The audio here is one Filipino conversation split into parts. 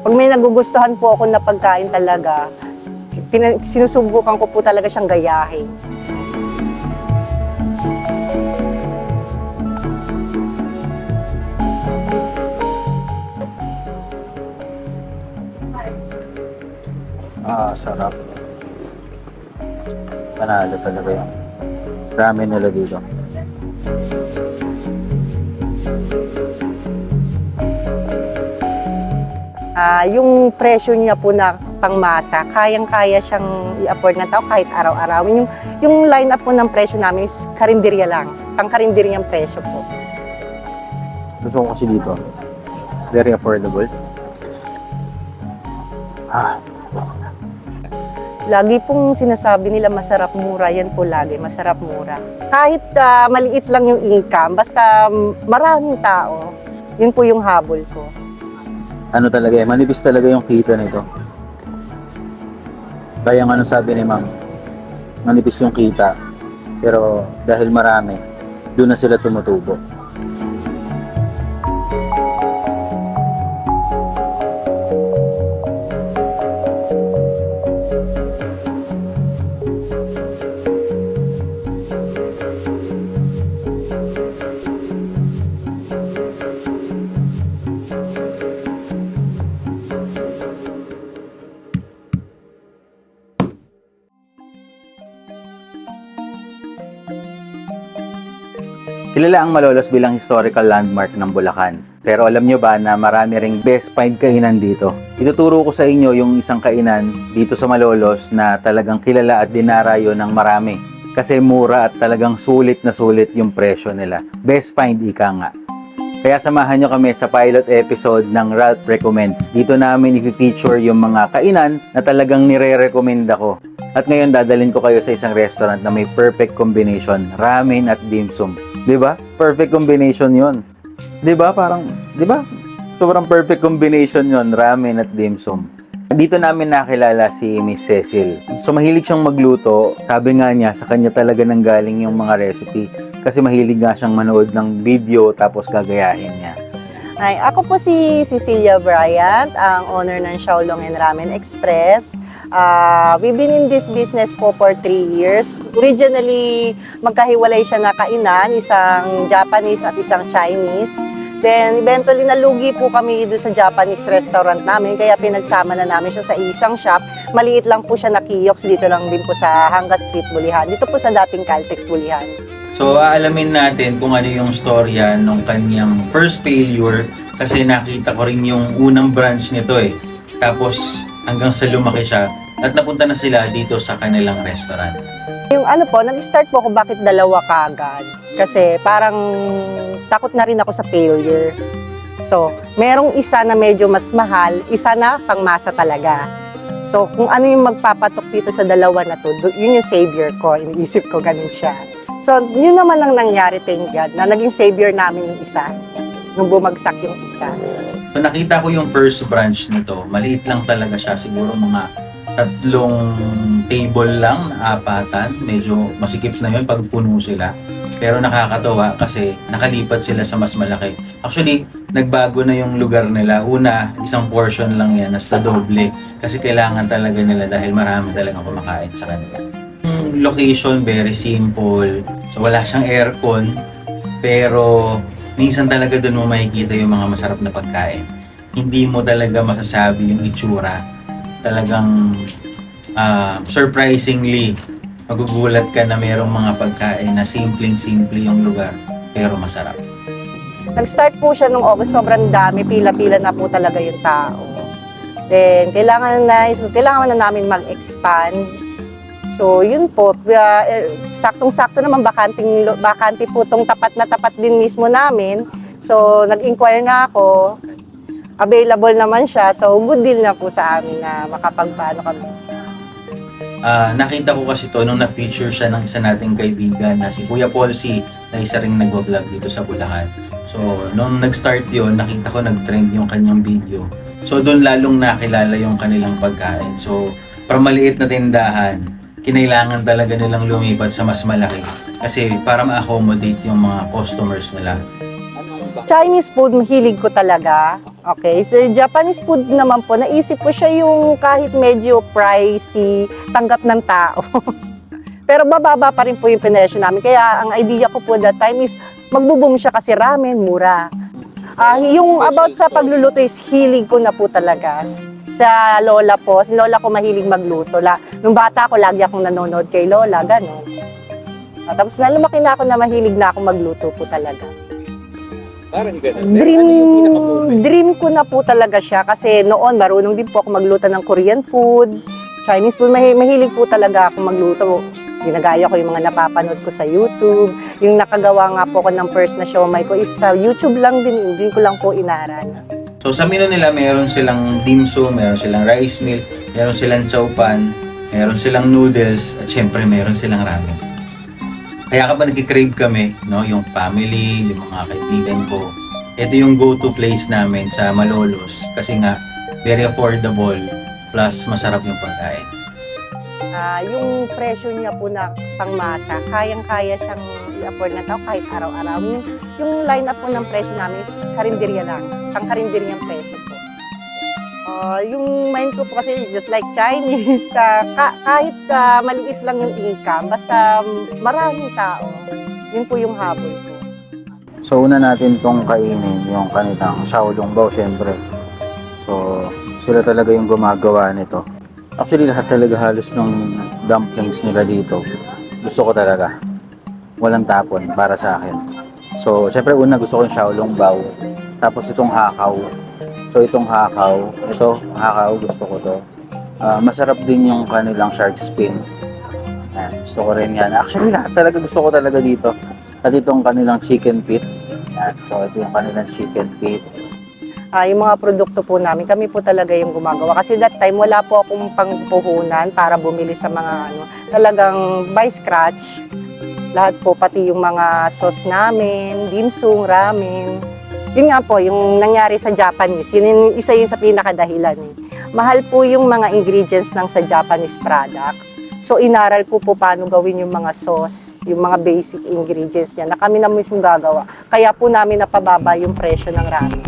Pag may nagugustuhan po ako na pagkain talaga, sinusubukan ko po talaga siyang gayahin. Sarap. Panalo talaga yung ramen nila dito. Yung presyo niya po na pangmasa, kayang-kaya siyang i-afford ng tao kahit araw-arawin. Yung line-up po ng presyo namin is karinderya lang. Pang-karinderyang presyo po. Gusto ko kasi dito. Very affordable. Lagi pong sinasabi nila masarap mura, yan po lagi, masarap mura. Kahit maliit lang yung income, basta maraming tao, yun po yung habol ko. Ano talaga manipis talaga yung kita nito. Kaya nga sabi ni ma'am, manipis yung kita. Pero dahil marami, doon na sila tumutubo. Kilala ang Malolos bilang historical landmark ng Bulacan. Pero alam nyo ba na marami ring best find kainan dito? Ituturo ko sa inyo yung isang kainan dito sa Malolos na talagang kilala at dinarayo ng marami. Kasi mura at talagang sulit na sulit yung presyo nila. Best find ika nga. Kaya samahan nyo kami sa pilot episode ng Ralph Recommends. Dito namin i-feature yung mga kainan na talagang nire-recommend ako. At ngayon dadalhin ko kayo sa isang restaurant na may perfect combination, ramen at dim sum. 'Di ba? Perfect combination 'yon. 'Di ba? Parang 'di ba? Sobrang perfect combination 'yon, ramen at dim sum. Dito namin nakilala si Miss Cecil. So mahilig siyang magluto. Sabi nga niya sa kanya talaga nanggaling yung mga recipe kasi mahilig nga siyang manood ng video tapos gagayahin niya. Ay, ako po si Cecilia Bryant, ang owner ng Xiaolong and Ramen Express. We've been in this business po for 3 years. Originally, magkahiwalay siya na kainan, isang Japanese at isang Chinese. Then, eventually, nalugi po kami doon sa Japanese restaurant namin, kaya pinagsama na namin siya sa isang shop. Maliit lang po siya na kiosk, dito lang din po sa Hanga Street, Bulihan. Dito po sa dating Caltex, Bulihan. So, aalamin natin kung ano yung storya nung kanyang first failure kasi nakita ko rin yung unang branch nito eh. Tapos, hanggang sa lumaki siya at napunta na sila dito sa kanilang restaurant. Yung ano po, nag-start po ako bakit dalawa kagad. Kasi parang takot na rin ako sa failure. So, merong isa na medyo mas mahal, isa na pangmasa talaga. So, kung ano yung magpapatok dito sa dalawa na to, yun yung savior ko, iniisip ko ganun siya. So, yun naman ang nangyari, thank God, na naging savior namin yung isa, nung bumagsak yung isa. So, nakita ko yung first branch nito, maliit lang talaga siya, siguro mga 3 table lang na apatan, medyo masikip na yun pag puno sila. Pero nakakatawa kasi nakalipat sila sa mas malaki. Actually, nagbago na yung lugar nila. Una, isang portion lang yan, nasa doble. Kasi kailangan talaga nila dahil marami talagang kumakain sa kanila. Yung location, very simple. So, wala siyang aircon. Pero, minsan talaga doon mo makikita yung mga masarap na pagkain. Hindi mo talaga masasabi yung itsura. Talagang surprisingly, magugulat ka na mayroong mga pagkain na simpleng-simple yung lugar, pero masarap. Nag-start po siya nung August, sobrang dami, pila-pila na po talaga yung tao. Then, kailangan na namin mag-expand. So, yun po, saktong-sakto naman, bakante po itong tapat na tapat din mismo namin. So, nag-inquire na ako, available naman siya, so good deal na po sa amin na makapagpaano kami. Nakita ko kasi to nung na-feature siya ng isa nating kaibigan na si Kuya Paul C, na isa ring nagbo-vlog dito sa Bulacan. So, nung nag-start yun, nakita ko nag-trend yung kanyang video. So, doon lalong nakilala yung kanilang pagkain. So, para maliit na tindahan, kinailangan talaga nilang lumipat sa mas malaki kasi para ma-accommodate yung mga customers nila. Chinese food, mahilig ko talaga. Okay, so Japanese food naman po, naisip ko siya yung kahit medyo pricey, tanggap ng tao. Pero bababa pa rin po yung pinesyo namin. Kaya ang idea ko po that time is magbo-boom siya kasi ramen, mura. Yung about sa pagluluto is hilig ko na po talaga. Sa lola po, si lola ko mahilig magluto. Nung bata ko, lagi akong nanonood kay lola, gano'n. Tapos na lumaki na ako na mahilig na akong magluto po talaga. Parang ganun. Ano yung Dream ko na po talaga siya kasi noon marunong din po ako magluto ng Korean food, Chinese food. Mahilig po talaga ako magluto. Ginagaya ko yung mga napapanood ko sa YouTube. Yung nakagawa nga po ko ng first na siomai ko is sa YouTube lang din. Hindi ko lang po inaral. So sa menu nila, meron silang dim sum, meron silang rice meal, meron silang chow pan, meron silang noodles, at syempre meron silang ramen. Kaya kapag nag-crave kami, no, yung family, yung mga kaibigan ko, ito yung go-to place namin sa Malolos kasi nga very affordable plus masarap yung pagkain. Yung presyo niya po na pangmasa, kayang-kaya siyang i-afford na tao kahit araw-araw. Yung line-up po ng presyo namin is karinderya lang, pang-karinderyang presyo po. Yung mind ko po kasi just like Chinese, kahit maliit lang yung income, basta maraming tao, yun po yung habol ko. So una natin tong kainin, yung kanilang xiaolongbao syempre. So sila talaga yung gumagawa nito. Actually lahat talaga halos ng dumplings nila dito. Gusto ko talaga. Walang tapon para sa akin. So syempre una gusto ko yung xiaolongbao. Tapos itong hakaw. So itong hakaw, gusto ko to. Masarap din yung kanilang shark fin. Gusto ko rin yan. Actually lahat talaga gusto ko talaga dito. At itong kanilang chicken feet. So ito yung kanilang chicken feet. Yung mga produkto po namin, kami po talaga yung gumagawa. Kasi that time, wala po akong pangpuhunan para bumili sa mga talagang by scratch. Lahat po, pati yung mga sauce namin, dim sum, ramen. Yun nga po, yung nangyari sa Japanese, yun isa yun sa pinakadahilan. Mahal po yung mga ingredients ng sa Japanese product. So, inaral ko po paano gawin yung mga sauce, yung mga basic ingredients niya na kami na mismo gagawa. Kaya po namin napababa yung presyo ng ramen.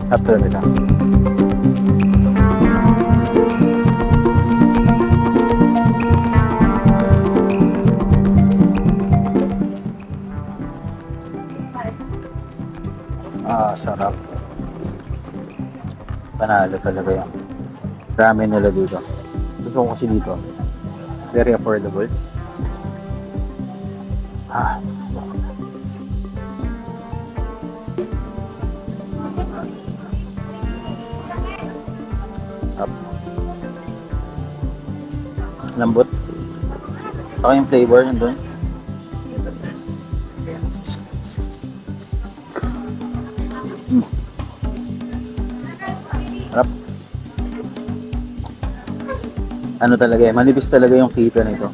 After nila. Sarap. Panalo talaga yung ramen nila dito. Gusto ko kasi dito. Very affordable. Lambot. Saka yung flavor nandun. Harap. Ano talaga eh, manipis talaga yung kita nito.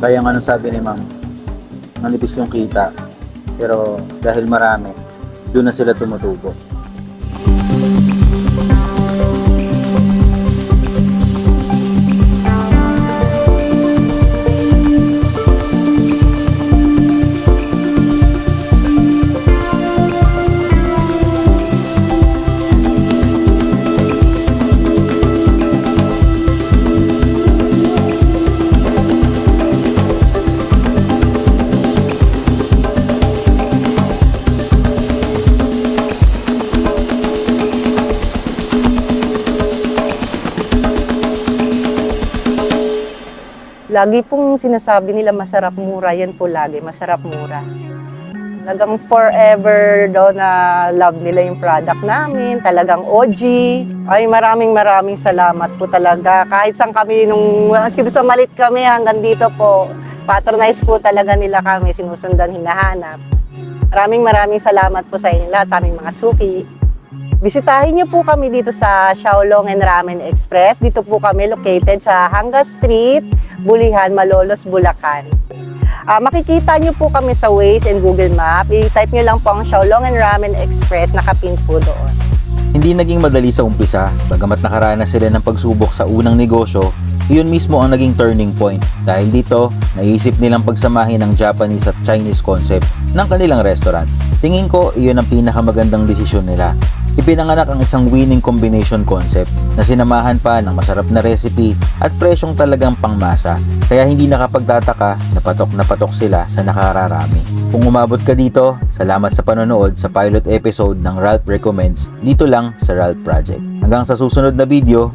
Kaya nga sabi ni ma'am, manipis yung kita. Pero dahil marami, doon na sila tumutubo. Lagi pong sinasabi nila masarap mura, yan po lagi, masarap mura. Talagang forever daw na love nila yung product namin, talagang OG. Ay maraming salamat po talaga. Kahit saan kami, nung sa malit kami hanggang dito po, patronize po talaga nila kami, sinusundan, hinahanap. Maraming salamat po sa inyo lahat, sa aming mga suki. Bisitahin niyo po kami dito sa Xiaolong and Ramen Express. Dito po kami located sa Hanga Street, Bulihan, Malolos, Bulacan. Makikita niyo po kami sa Waze and Google Map. I-type niyo lang po ang Xiaolong and Ramen Express, nakapin po doon. Hindi naging madali sa umpisa, bagamat nakaranas sila ng pagsubok sa unang negosyo, iyon mismo ang naging turning point. Dahil dito, naisip nilang pagsamahin ang Japanese at Chinese concept ng kanilang restaurant. Tingin ko, iyon ang pinakamagandang desisyon nila. Ipinanganak ang isang winning combination concept na sinamahan pa ng masarap na recipe at presyong talagang pangmasa. Kaya hindi nakapagtataka na patok sila sa nakararami. Kung umabot ka dito, salamat sa panonood sa pilot episode ng Ralph Recommends dito lang sa Ralph Project. Hanggang sa susunod na video,